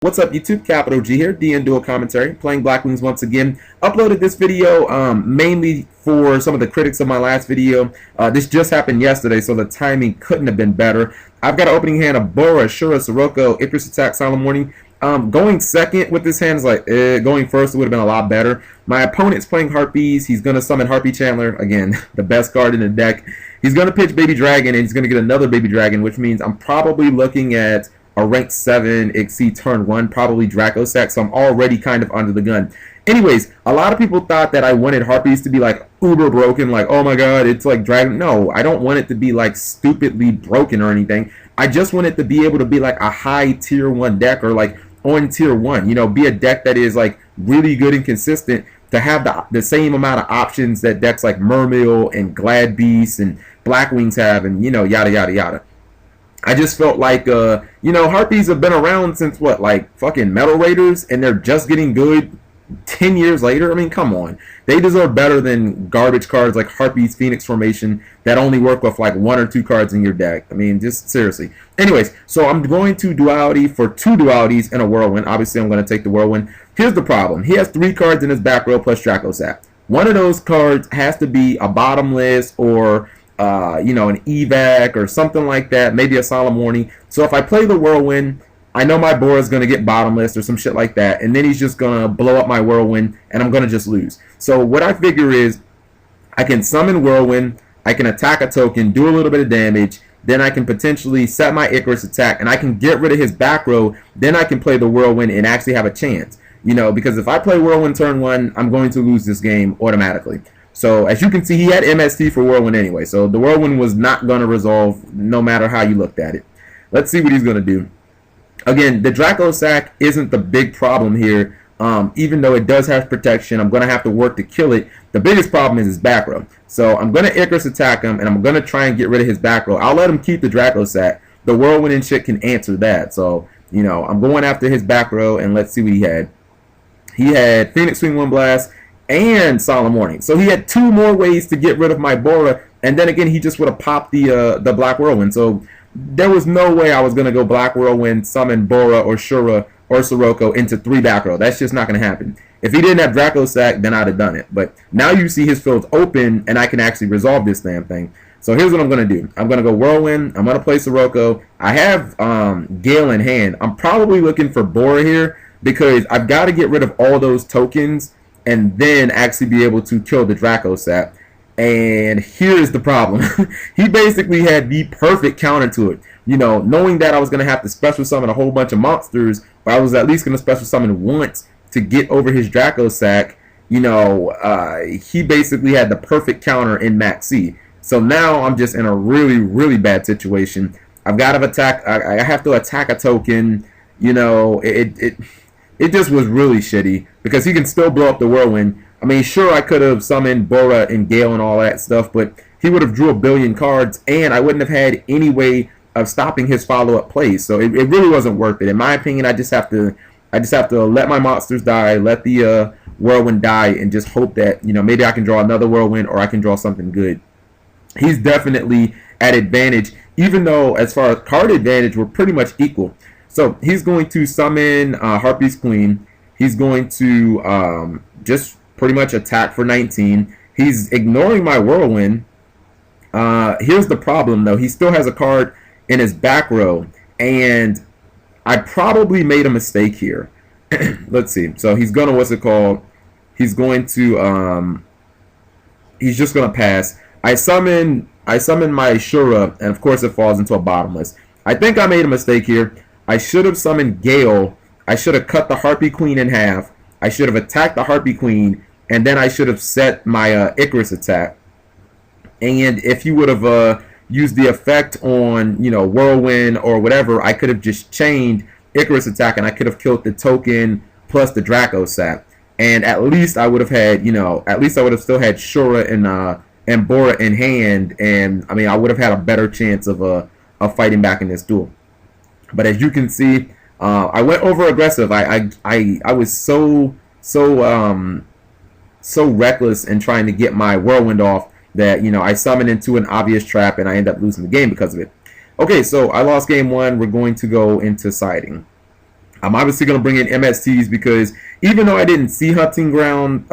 What's up YouTube, Capital G here, DN Duel Commentary, playing Blackwings once again. Uploaded this video mainly for some of the critics of my last video. This just happened yesterday, so the timing couldn't have been better. I've got an opening hand of Bora, Shura, Sirocco, Icarus Attack, Silent Morning. Going second with this hand is like, going first would have been a lot better. My opponent's playing Harpies. He's going to summon Harpy Chandler, again, the best card in the deck. He's going to pitch Baby Dragon, and he's going to get another Baby Dragon, which means I'm probably looking at a rank 7 Exceed turn 1, probably Draco Sack, so I'm already kind of under the gun. Anyways, a lot of people thought that I wanted Harpies to be like uber broken, like, oh my god, it's like Dragon. No, I don't want it to be like stupidly broken or anything. I just want it to be able to be like a high tier 1 deck, or like on tier 1, you know, be a deck that is like really good and consistent, to have the same amount of options that decks like Mermail and Glad Beast and Blackwings have, and, you know, yada yada yada. I just felt like, you know, Harpies have been around since what, like fucking Metal Raiders, and they're just getting good 10 years later. I mean, come on. They deserve better than garbage cards like Harpies Phoenix Formation that only work with like 1 or 2 cards in your deck. I mean, just seriously. Anyways, so I'm going to Duality for 2 Dualities and a Whirlwind. Obviously, I'm going to take the Whirlwind. Here's the problem. He has 3 cards in his back row plus Draco Sack. One of those cards has to be a bottomless or you know, an evac or something like that, maybe a Solemn Warning. So if I play the Whirlwind, I know my Bora is going to get bottomless or some shit like that, and then he's just going to blow up my Whirlwind, and I'm going to just lose. So what I figure is, I can summon Whirlwind, I can attack a token, do a little bit of damage, then I can potentially set my Icarus Attack, and I can get rid of his back row, then I can play the Whirlwind and actually have a chance. You know, because if I play Whirlwind turn 1, I'm going to lose this game automatically. So, as you can see, he had MST for Whirlwind anyway. So, the Whirlwind was not going to resolve no matter how you looked at it. Let's see what he's going to do. Again, the Draco Sack isn't the big problem here. Even though it does have protection, I'm going to have to work to kill it. The biggest problem is his back row. So, I'm going to Icarus Attack him, and I'm going to try and get rid of his back row. I'll let him keep the Draco Sack. The Whirlwind and shit can answer that. So, you know, I'm going after his back row, and let's see what he had. He had Phoenix Swing Wind Blast and Solemn Warning. So he had 2 more ways to get rid of my Bora, and then again he just would have popped the Black Whirlwind. So there was no way I was going to go Black Whirlwind, summon Bora or Shura or Sirocco into 3 back row. That's just not going to happen. If he didn't have Draco Sack, then I'd have done it. But now you see his field's open, and I can actually resolve this damn thing. So here's what I'm going to do. I'm going to go Whirlwind. I'm going to play Sirocco. I have Gale in hand. I'm probably looking for Bora here, because I've got to get rid of all those tokens and then actually be able to kill the Draco Sack. And here's the problem. He basically had the perfect counter to it. You know, knowing that I was going to have to special summon a whole bunch of monsters, but I was at least going to special summon once to get over his Draco Sack, you know, he basically had the perfect counter in Max C. So now I'm just in a really, really bad situation. I've got to attack, I have to attack a token, you know, it just was really shitty, because he can still blow up the Whirlwind. I mean, sure, I could have summoned Bora and Gale and all that stuff, but he would have drew a billion cards, and I wouldn't have had any way of stopping his follow-up plays. So it really wasn't worth it. In my opinion, I just have to let my monsters die, let the Whirlwind die, and just hope that, you know, maybe I can draw another Whirlwind, or I can draw something good. He's definitely at advantage, even though as far as card advantage, we're pretty much equal. So he's going to summon Harpies Queen. He's going to just pretty much attack for 19. He's ignoring my Whirlwind. Here's the problem, though. He still has a card in his back row, and I probably made a mistake here. Let's see. So he's going to, what's it called? He's going to, he's just going to pass. I summon my Shura, and of course it falls into a bottomless. I think I made a mistake here. I should have summoned Gale. I should have cut the Harpy Queen in half. I should have attacked the Harpy Queen, and then I should have set my Icarus Attack. And if he would have used the effect on, you know, Whirlwind or whatever, I could have just chained Icarus Attack, and I could have killed the token plus the Draco Sack. And at least I would have had, you know, at least I would have still had Shura and Bora in hand, and I mean, I would have had a better chance of fighting back in this duel. But as you can see, I went over aggressive. I was so reckless in trying to get my Whirlwind off that, you know, I summoned into an obvious trap, and I ended up losing the game because of it. Okay, so I lost game 1. We're going to go into siding. I'm obviously going to bring in MSTs because even though I didn't see Hunting Ground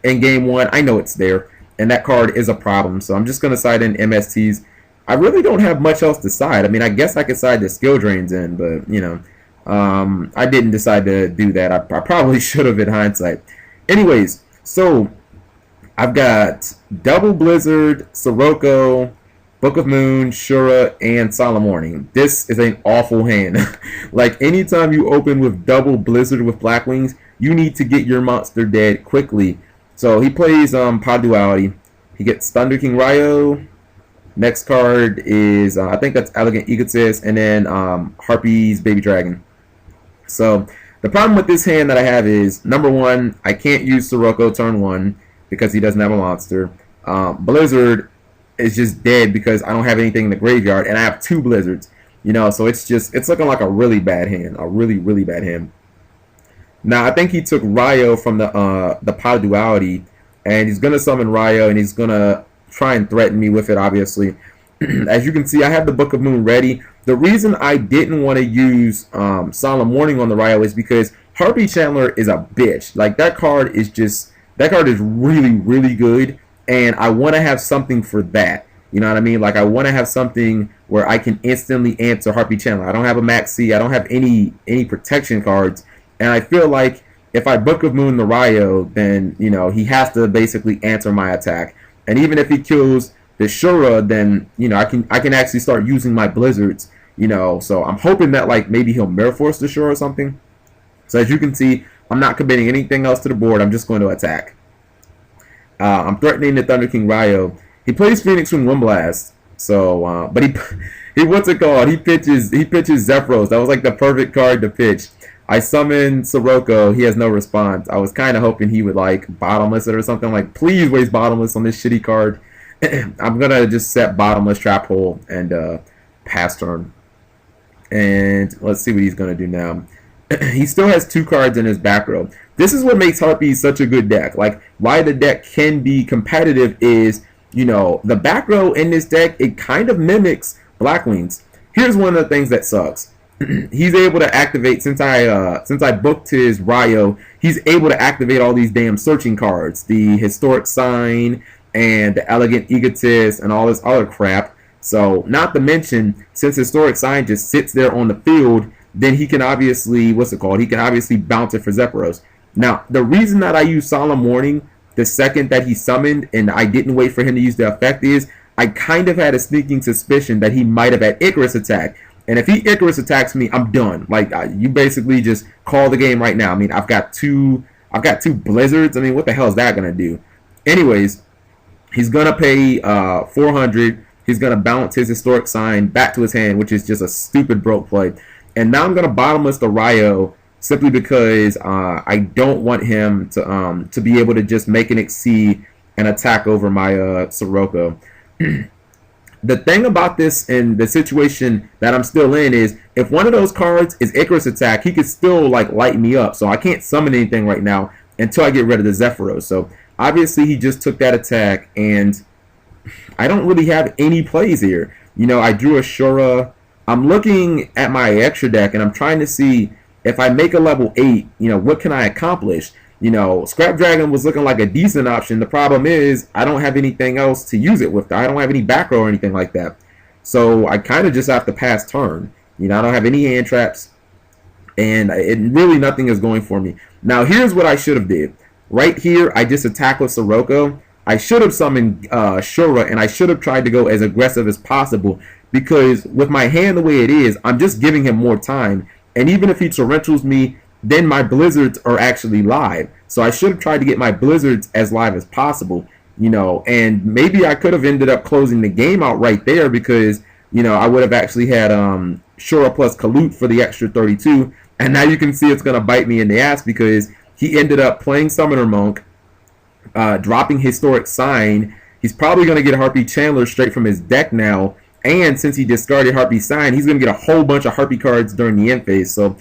in Game 1, I know it's there. And that card is a problem. So I'm just going to side in MSTs. I really don't have much else to side. I mean, I guess I could side the skill drains in, but, you know, I didn't decide to do that. I probably should have in hindsight. Anyways, so I've got Double Blizzard, Sirocco, Book of Moon, Shura, and Solemn Warning. This is an awful hand. Like, anytime you open with Double Blizzard with Blackwings, you need to get your monster dead quickly. So he plays Pod Duality. He gets Thunder King Ryo. Next card is, I think that's Elegant Egotist, and then Harpies Baby Dragon. So the problem with this hand that I have is, number one, I can't use Sirocco turn 1 because he doesn't have a monster. Blizzard is just dead because I don't have anything in the graveyard, and I have 2 Blizzards. You know, so it's looking like a really bad hand, a really bad hand. Now I think he took Ryo from the Pod Duality, and he's gonna summon Ryo, and he's gonna try and threaten me with it, obviously. As you can see, I have the Book of Moon ready. The reason I didn't want to use Solemn Warning on the Ryo is because Harpy Chandler is a bitch. Like, that card is really good, and I want to have something for that. You know what I mean? Like, I want to have something where I can instantly answer Harpy Chandler. I don't have a Max C. I don't have any protection cards, and I feel like if I Book of Moon the Ryo, then, you know, he has to basically answer my attack. And even if he kills the Shura, then, you know, I can actually start using my Blizzards, you know. So I'm hoping that, like, maybe he'll Mirror Force the Shura or something. So as you can see, I'm not committing anything else to the board. I'm just going to attack. I'm threatening the Thunder King Ryo. He plays Phoenix Wing Windblast. So, but he what's it called? He pitches Zephyros. That was like the perfect card to pitch. I summon Sirocco. He has no response. I was kind of hoping he would, like, Bottomless it or something. Like, please waste Bottomless on this shitty card. I'm going to just set Bottomless Trap Hole and pass turn. And let's see what he's going to do now. He still has 2 cards in his back row. This is what makes Harpies such a good deck. Like, why the deck can be competitive is, you know, the back row in this deck, it kind of mimics Blackwings. Here's one of the things that sucks. He's able to activate, since I booked his Ryo, he's able to activate all these damn searching cards, the Historic Sign and the Elegant Egotist and all this other crap. So, not to mention, since Historic Sign just sits there on the field, then he can obviously, he can obviously bounce it for Zephyros. Now, the reason that I use Solemn Warning the second that he summoned and I didn't wait for him to use the effect is, I kind of had a sneaking suspicion that he might have had Icarus attack. And if he Icarus attacks me, I'm done. Like, you basically just call the game right now. I mean, I've got two Blizzards. I mean, what the hell is that gonna do? Anyways, he's gonna pay 400. He's gonna bounce his Historic Sign back to his hand, which is just a stupid broke play. And now I'm gonna Bottomless the Ryo simply because I don't want him to be able to just make an exceed and attack over my Sirocco. The thing about this and the situation that I'm still in is, if one of those cards is Icarus attack, he could still, like, light me up. So I can't summon anything right now until I get rid of the Zephyros. So obviously he just took that attack, and I don't really have any plays here. You know, I drew a Shura. I'm looking at my extra deck, and I'm trying to see if I make a level 8, you know, what can I accomplish? You know, Scrap Dragon was looking like a decent option. The problem is I don't have anything else to use it with. I don't have any back row or anything like that. So I kind of just have to pass turn. You know, I don't have any hand traps. And really nothing is going for me. Now, here's what I should have did. Right here, I just attack with Sirocco. I should have summoned Shura, and I should have tried to go as aggressive as possible. Because with my hand the way it is, I'm just giving him more time. And even if he torrentials me, then my Blizzards are actually live. So I should have tried to get my Blizzards as live as possible, you know, and maybe I could have ended up closing the game out right there because, you know, I would have actually had Shura plus Kalut for the extra 32, and now you can see it's going to bite me in the ass because he ended up playing Summoner Monk, dropping Historic Sign. He's probably going to get Harpy Chandler straight from his deck now, and since he discarded Harpy Sign, he's going to get a whole bunch of Harpy cards during the end phase, so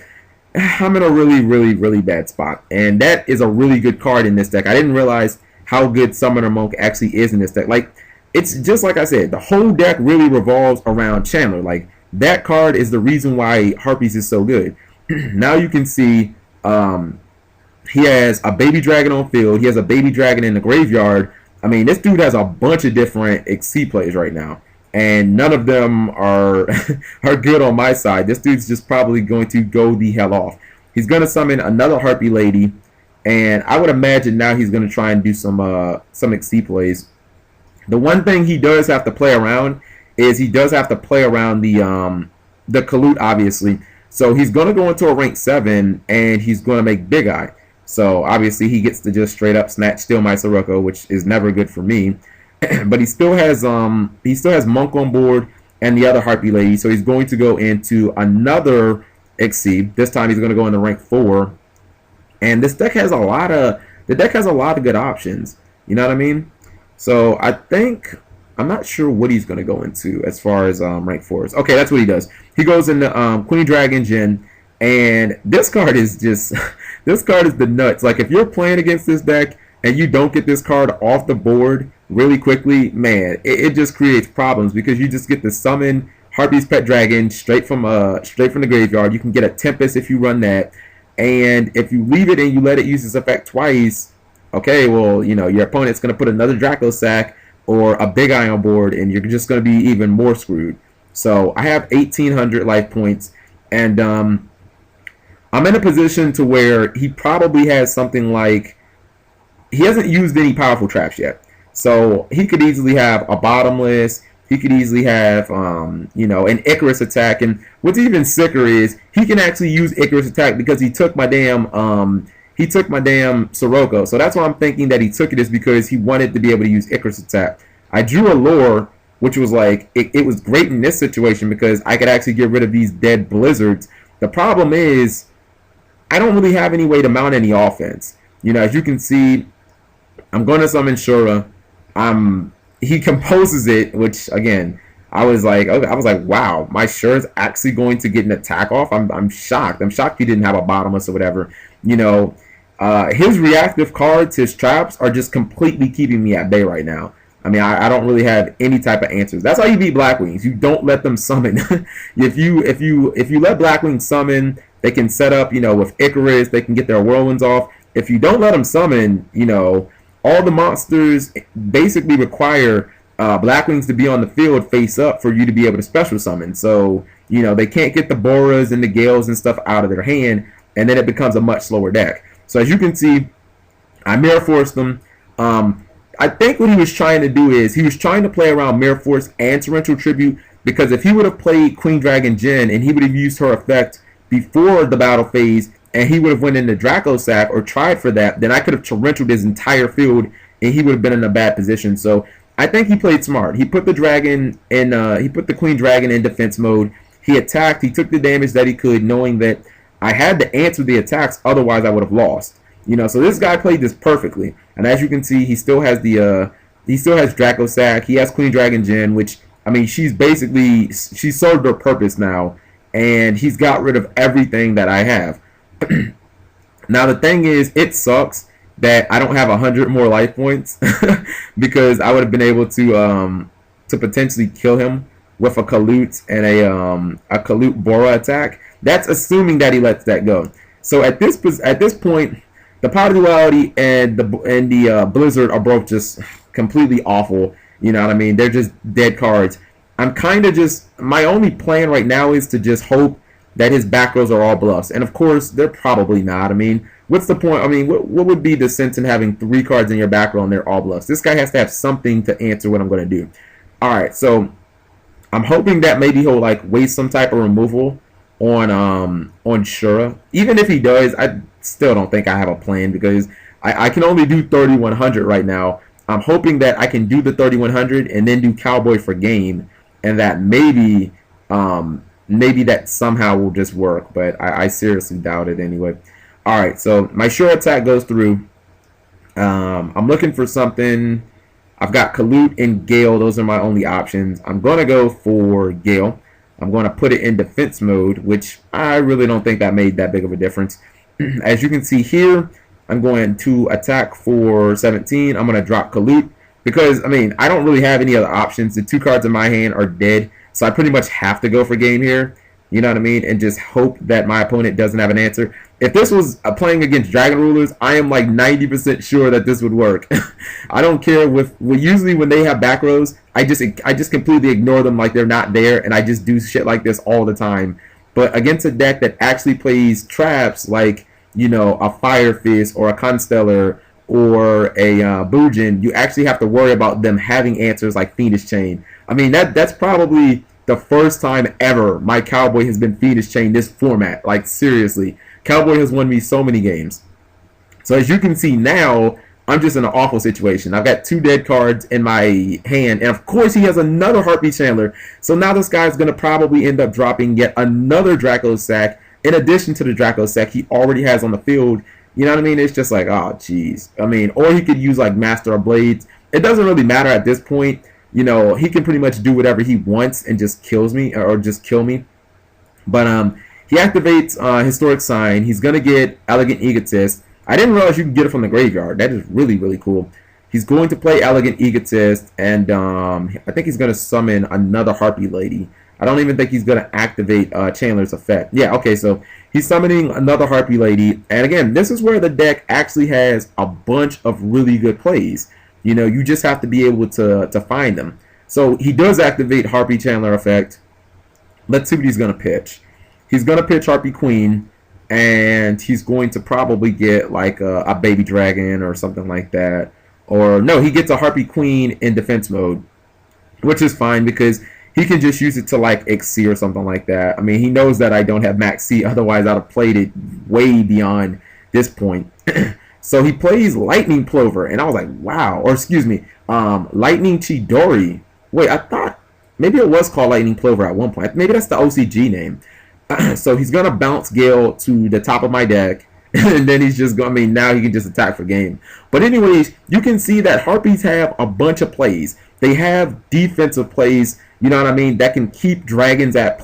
I'm in a really bad spot. And that is a really good card in this deck. I didn't realize how good Summoner Monk actually is in this deck. Like, it's just like I said, the whole deck really revolves around Chandler. Like, that card is the reason why Harpies is so good. Now you can see he has a baby dragon on field. He has a baby dragon in the graveyard. I mean, this dude has a bunch of different XC plays right now, and none of them are are good on my side. This dude's just probably going to go the hell off. He's going to summon another Harpy Lady, and I would imagine now he's going to try and do some XC plays. The one thing he does have to play around is he does have to play around the Kalut, obviously. So he's going to go into a rank 7, and he's going to make Big Eye. So obviously he gets to just straight up snatch steal my Sirocco, which is never good for me. But he still has Monk on board and the other Harpy Lady. So he's going to go into another XC. This time he's going to go into rank 4. And this deck has a lot of good options. You know what I mean? So I think I'm not sure what he's going to go into as far as rank 4s. Okay, that's what he does. He goes into Queen Dragon Jin, and this card is just this card is the nuts. Like, if you're playing against this deck and you don't get this card off the board really quickly, man, it just creates problems, because you just get to summon Harpy's Pet Dragon straight from the graveyard. You can get a Tempest if you run that, and if you leave it and you let it use its effect twice, okay, well, you know, your opponent's going to put another Draco Sack or a Big Eye on board, and you're just going to be even more screwed. So I have 1,800 life points, and I'm in a position to where he probably has something like, he hasn't used any powerful traps yet. So he could easily have a Bottomless. He could easily have, you know, an Icarus attack. And what's even sicker is he can actually use Icarus attack because he took my damn Sirocco. So that's why I'm thinking that he took it, is because he wanted to be able to use Icarus attack. I drew a lure, which was like, it was great in this situation because I could actually get rid of these dead blizzards. The problem is, I don't really have any way to mount any offense. You know, as you can see, I'm going to summon Shura. He composes it, which again, I was like, wow, my Shura's actually going to get an attack off. I'm shocked. I'm shocked he didn't have a Bottomless or whatever. You know, his reactive cards, his traps, are just completely keeping me at bay right now. I mean, I don't really have any type of answers. That's how you beat Blackwings. You don't let them summon. if you let Blackwings summon, they can set up, you know, with Icarus, they can get their whirlwinds off. If you don't let them summon, you know, all the monsters basically require Blackwings to be on the field face up for you to be able to special summon. So, you know, they can't get the Boras and the Gales and stuff out of their hand, and then it becomes a much slower deck. So as you can see, I Mirror Forced them. I think what he was trying to do is he was trying to play around Mirror Force and Torrential Tribute, because if he would have played Queen Dragon Jin and he would have used her effect before the battle phase, and he would have went into Draco Sack or tried for that, then I could have torrented his entire field and he would have been in a bad position. So I think he played smart. He put the dragon in, he put the Queen Dragon in defense mode. He attacked. He took the damage that he could, knowing that I had to answer the attacks, otherwise I would have lost. You know, so this guy played this perfectly. And as you can see, he still has Draco Sack. He has Queen Dragon Jin, which, I mean, she served her purpose now, and he's got rid of everything that I have. Now the thing is, it sucks that I don't have 100 more life points because I would have been able to potentially kill him with a Kalut and a Kalut Bora attack. That's assuming that he lets that go. So at this point, the Power Duality and the Blizzard are both just completely awful. You know what I mean? They're just dead cards. I'm kind of just, my only plan right now is to just hope that his back rows are all bluffs. And of course, they're probably not. I mean, what's the point? I mean, what would be the sense in having 3 cards in your back row and they're all bluffs? This guy has to have something to answer what I'm going to do. Alright, so I'm hoping that maybe he'll like waste some type of removal on Shura. Even if he does, I still don't think I have a plan, because I can only do 3,100 right now. I'm hoping that I can do the 3,100 and then do Cowboy for game, and that maybe that somehow will just work, but I seriously doubt it anyway. Alright, so my Shura attack goes through. I'm looking for something. I've got Kalut and Gale. Those are my only options. I'm going to go for Gale. I'm going to put it in defense mode, which I really don't think that made that big of a difference. As you can see here, I'm going to attack for 17. I'm going to drop Kalut because, I mean, I don't really have any other options. The 2 cards in my hand are dead, so I pretty much have to go for game here. you know what I mean, and just hope that my opponent doesn't have an answer. If this was playing against Dragon Rulers, I am like 90% sure that this would work. I don't care usually when they have back rows, I just completely ignore them like they're not there, and I just do shit like this all the time. But against a deck that actually plays traps like, you know, a Fire Fist or a Constellar or a Bujin, you actually have to worry about them having answers like Fiendish Chain. I mean, that's probably the first time ever my Cowboy has been Fiendish Chain this format. Like, seriously. Cowboy has won me so many games. So as you can see now, I'm just in an awful situation. I've got 2 dead cards in my hand, and of course he has another Harpy Chandler. So now this guy's going to probably end up dropping yet another Draco Sack in addition to the Draco Sack he already has on the field. You know what I mean? It's just like, oh, jeez. I mean, or he could use like Master of Blades. It doesn't really matter at this point. You know, he can pretty much do whatever he wants and just kills me, or just kill me. But he activates Historic Sign. He's going to get Elegant Egotist. I didn't realize you could get it from the graveyard. That is really, really cool. He's going to play Elegant Egotist, and I think he's going to summon another Harpy Lady. I don't even think he's going to activate Chandler's effect. Yeah, okay, so he's summoning another Harpy Lady. And again, this is where the deck actually has a bunch of really good plays. You know, you just have to be able to find them. So he does activate Harpy Chandler effect. Let's see what he's going to pitch. He's going to pitch Harpy Queen, and he's going to probably get like a Baby Dragon or something like that. Or no, he gets a Harpy Queen in defense mode, which is fine because he can just use it to like XC or something like that. I mean, he knows that I don't have Max C, otherwise I'd have played it way beyond this point. So he plays Lightning Plover, and I was like, wow. Or excuse me, Lightning Chidori. Wait, I thought maybe it was called Lightning Plover at one point. Maybe that's the OCG name. So he's going to bounce Gale to the top of my deck, and then he's just going, I mean, now he can just attack for game. But anyways, you can see that Harpies have a bunch of plays. They have defensive plays, you know what I mean, that can keep dragons at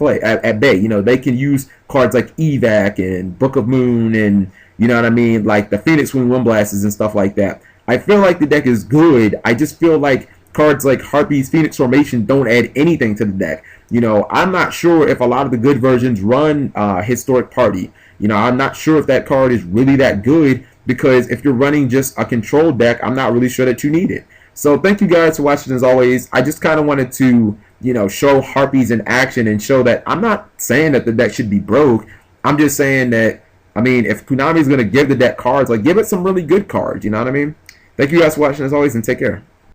bay. You know, they can use cards like Evac and Book of Moon and, you know what I mean, like the Phoenix Wing Windblasts and stuff like that. I feel like the deck is good. I just feel like cards like Harpies Phoenix Formation don't add anything to the deck. You know, I'm not sure if a lot of the good versions run Historic Party. You know, I'm not sure if that card is really that good, because if you're running just a control deck, I'm not really sure that you need it. So thank you guys for watching as always. I just kind of wanted to, you know, show Harpies in action and show that I'm not saying that the deck should be broke. I'm just saying that, I mean, if Konami's going to give the deck cards, like, give it some really good cards, you know what I mean? Thank you guys for watching as always, and take care.